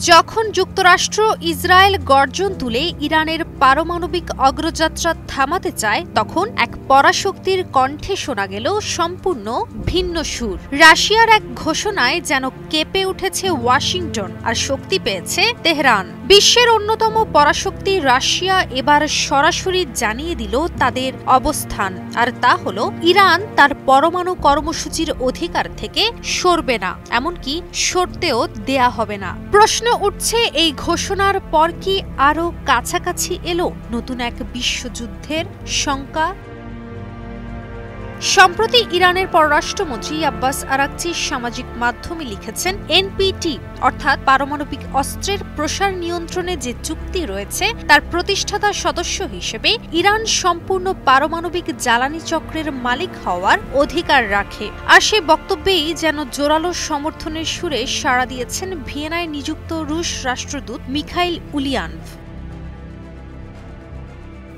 যখন যুক্তরাষ্ট্র ইসরায়েল গর্জন তুলে ইরানের পারমাণবিক অগ্রযাত্রা থামাতে চায়, তখন এক পরাশক্তির কণ্ঠে শোনা গেল সম্পূর্ণ ভিন্ন সুর। রাশিয়ার এক ঘোষণায় যেন কেঁপে উঠেছে ওয়াশিংটন আর শক্তি পেয়েছে তেহরান। বিশ্বের অন্যতম পরাশক্তি রাশিয়া এবার সরাসরি জানিয়ে দিল তাদের অবস্থান, আর তা হলো ইরান তার পরমাণু কর্মসূচির অধিকার থেকে সরবে না, এমনকি সরতেও দেয়া হবে না। প্রশ্ন উঠছে, এই ঘোষণার পর কি আরও কাছাকাছি এলো নতুন এক বিশ্বযুদ্ধের শঙ্কা? সম্প্রতি ইরানের পররাষ্ট্রমন্ত্রী আব্বাস আরাকচি সামাজিক মাধ্যমে লিখেছেন, এনপিটি অর্থাৎ পারমাণবিক অস্ত্রের প্রসার নিয়ন্ত্রণে যে চুক্তি রয়েছে তার প্রতিষ্ঠাতা সদস্য হিসেবে ইরান সম্পূর্ণ পারমাণবিক জ্বালানি চক্রের মালিক হওয়ার অধিকার রাখে। আর সে বক্তব্যেই যেন জোরালো সমর্থনের সুরে সাড়া দিয়েছেন ভিয়েনায় নিযুক্ত রুশ রাষ্ট্রদূত মিখাইল উলিয়ানভ।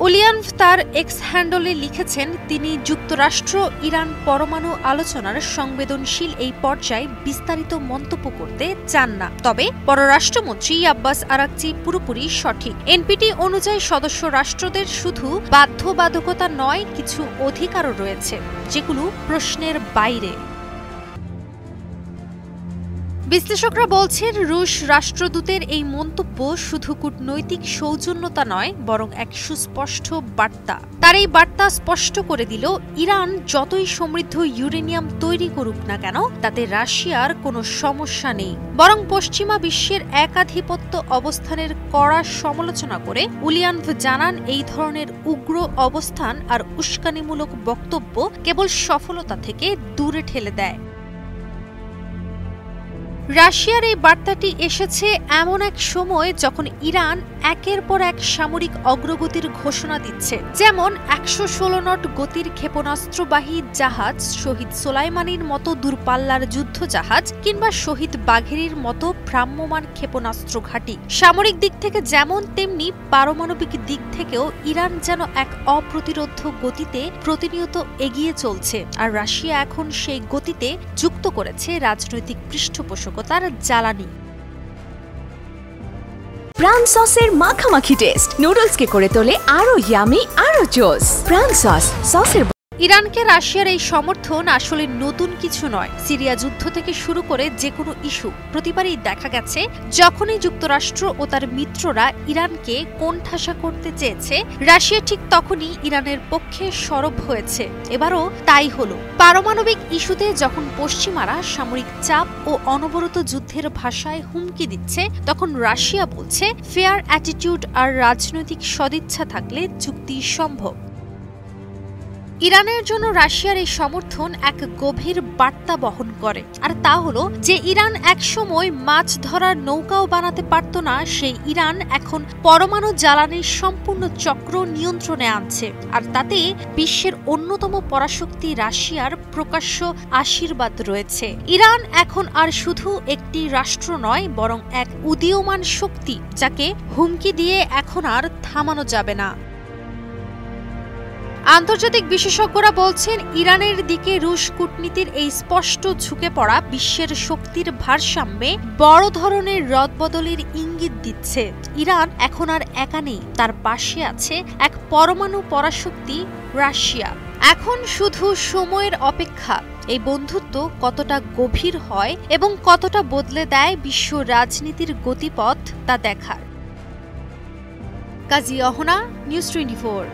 উলিয়ানভ তার এক্স হ্যান্ডলে লিখেছেন, তিনি যুক্তরাষ্ট্র ইরান পরমাণু আলোচনার সংবেদনশীল এই পর্যায়ে বিস্তারিত মন্তব্য করতে চান না। তবে পররাষ্ট্রমন্ত্রী আব্বাস আরাকচি পুরোপুরি সঠিক। এনপিটি অনুযায়ী সদস্য রাষ্ট্রদের শুধু বাধ্যবাধকতা নয়, কিছু অধিকারও রয়েছে যেগুলো প্রশ্নের বাইরে। বিশ্লেষকরা বলছেন, রুশ রাষ্ট্রদূতের এই মন্তব্য শুধু কূটনৈতিক সৌজন্যতা নয়, বরং এক সুস্পষ্ট বার্তা। তার এই বার্তা স্পষ্ট করে দিল, ইরান যতই সমৃদ্ধ ইউরেনিয়াম তৈরি করুক না কেন, তাতে রাশিয়ার কোনো সমস্যা নেই। বরং পশ্চিমা বিশ্বের একাধিপত্য অবস্থানের কড়া সমালোচনা করে উলিয়ানভ জানান, এই ধরনের উগ্র অবস্থান আর উস্কানিমূলক বক্তব্য কেবল সফলতা থেকে দূরে ঠেলে দেয়। রাশিয়ার এই বার্তাটি এসেছে এমন এক সময় যখন ইরান একের পর এক সামরিক অগ্রগতির ঘোষণা দিচ্ছে, যেমন ১১৬ নট গতির ক্ষেপণাস্ত্রবাহী জাহাজ শহীদ সোলাইমানির মতো দূরপাল্লার যুদ্ধ জাহাজ কিংবা শহীদ বাঘেরির মতো ভ্রাম্যমাণ ক্ষেপণাস্ত্র ঘাঁটি। সামরিক দিক থেকে যেমন, তেমনি পারমাণবিক দিক থেকেও ইরান যেন এক অপ্রতিরোধ্য গতিতে প্রতিনিয়ত এগিয়ে চলছে, আর রাশিয়া এখন সেই গতিতে যুক্ত করেছে রাজনৈতিক পৃষ্ঠপোষকতার জ্বালানি। প্রাণ সসের মাখামাখি টেস্ট নুডলসকে করে তোলে আরো ইয়ামি, আরো জোস। প্রাণ সসের ইরানকে রাশিয়ার এই সমর্থন আসলে নতুন কিছু নয়। সিরিয়া যুদ্ধ থেকে শুরু করে যে কোনো ইস্যু প্রতিবারই দেখা গেছে, যখনই যুক্তরাষ্ট্র ও তার মিত্ররা ইরানকে কোণঠাসা করতে চেয়েছে, রাশিয়া ঠিক তখনই ইরানের পক্ষে সরব হয়েছে। এবারও তাই হলো। পারমাণবিক ইস্যুতে যখন পশ্চিমারা সামরিক চাপ ও অনবরত যুদ্ধের ভাষায় হুমকি দিচ্ছে, তখন রাশিয়া বলছে, ফেয়ার অ্যাটিটিউড আর রাজনৈতিক সদিচ্ছা থাকলে চুক্তি সম্ভব। ইরানের জন্য রাশিয়ার এই সমর্থন এক গভীর বার্তা বহন করে, আর তা হলো যে ইরান একসময় মাছ ধরার নৌকাও বানাতে পারত না, সেই ইরান এখন পরমাণু জ্বালানির সম্পূর্ণ চক্র নিয়ন্ত্রণে আনছে। আর তাতে বিশ্বের অন্যতম পরাশক্তি রাশিয়ার প্রকাশ্য আশীর্বাদ রয়েছে। ইরান এখন আর শুধু একটি রাষ্ট্র নয়, বরং এক উদীয়মান শক্তি, যাকে হুমকি দিয়ে এখন আর থামানো যাবে না। আন্তর্জাতিক বিশেষজ্ঞরা বলছেন, ইরানের দিকে রুশ কূটনীতির এই স্পষ্ট ঝুঁকে পড়া বিশ্বের শক্তির ভারসাম্যে বড় ধরনের রদবদলের ইঙ্গিত দিচ্ছে। ইরান এখন আর একা নেই, তার পাশে আছে এক পরমাণু পরাশক্তি রাশিয়া। এখন শুধু সময়ের অপেক্ষা, এই বন্ধুত্ব কতটা গভীর হয় এবং কতটা বদলে দেয় বিশ্ব রাজনীতির গতিপথ তা দেখার। কাজী অহনা, নিউজ 24।